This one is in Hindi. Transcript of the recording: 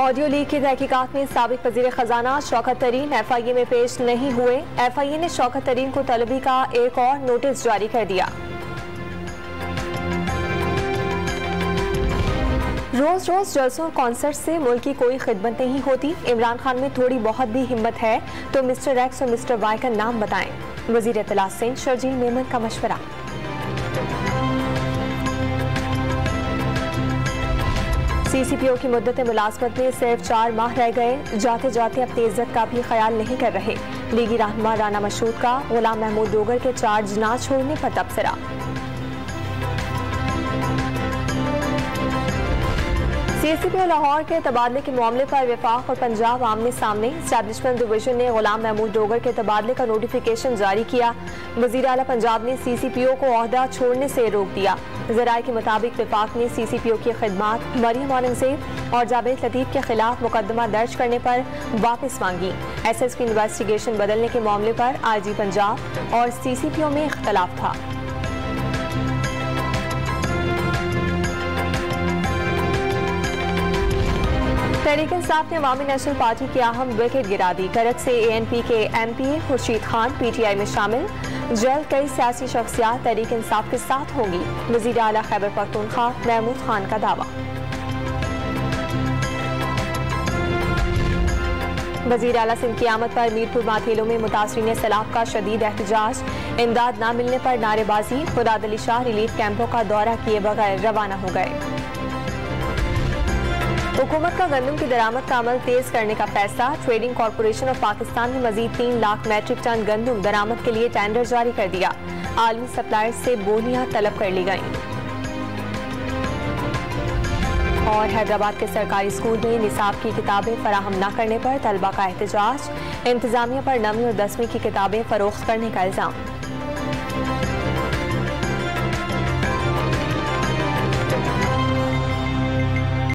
ऑडियो लीक की तहकीकात में साबिक वज़ीर ख़जाना शौकत तरीन FIA में पेश नहीं हुए। FIA ने शौकत तरीन को तलबी का एक और नोटिस जारी कर दिया। रोज रोज जलसों और कॉन्सर्ट से मुल्क की कोई खिदमत नहीं होती। इमरान खान में थोड़ी बहुत भी हिम्मत है तो मिस्टर एक्स और मिस्टर वाई का नाम बताएं। वज़ीर इत्तला सिंध शर्जील मेमन का मशवरा। CCPO की मुद्दत मुलाजमत में सिर्फ 4 माह रह गए। जाते जाते अपनी इज्जत का भी ख्याल नहीं कर रहे। लीगी रहनुमा राना मशहूद का गुलाम महमूद डोगर के चार्ज ना छोड़ने पर तबसरा। CCPO लाहौर के तबादले के मामले पर वफाक और पंजाब आमने सामने। एस्टैब्लिशमेंट डिवीजन ने गुलाम महमूद डोगर के तबादले का नोटिफिकेशन जारी किया। वज़ीर आला पंजाब ने CCPO को ओहदा छोड़ने से रोक दिया। ज़राए के मुताबिक वफाक ने CCPO की खिदमात मरियम औरंगज़ेब और जावेद लतीफ़ के खिलाफ मुकदमा दर्ज करने पर वापस मांगी। SS की इन्वेस्टिगेशन बदलने के मामले पर IG पंजाब और CCPO में इख्तलाफ था। तहरीक इंसाफ ने अवामी नेशनल पार्टी की अहम विकेट गिरा दी। करक से ANP के MPA खुर्शीद खान PTI में शामिल। जल्द कई सियासी शख्सियात तहरीक इंसाफ के साथ होंगी। वज़ीर आला खैबर पख्तूनख्वा महमूद खान का दावा। वज़ीर आला सिंध की आमद पर मीरपुर माथेलों में मुतासरीन सैलाब का शदीद एहतजाज। इमदाद न मिलने पर नारेबाजी। खुदाद अली शाह रिलीफ कैंपों का दौरा किए बगैर रवाना हो गए। हुकूमत का गंदम की दरामद का अमल तेज करने का फैसला। ट्रेडिंग कॉरपोरेशन ऑफ पाकिस्तान ने मजीद 3 लाख मैट्रिक टन गंदम दरामद के लिए टेंडर जारी कर दिया। आलमी सप्लायर्स से बोलियां तलब कर ली गईं। और हैदराबाद के सरकारी स्कूल में निसाब की किताबें फराहम न करने पर तलबा का एहतजाज। इंतजामिया पर 9वीं और 10वीं की किताबें फरोख्त करने का इल्जाम।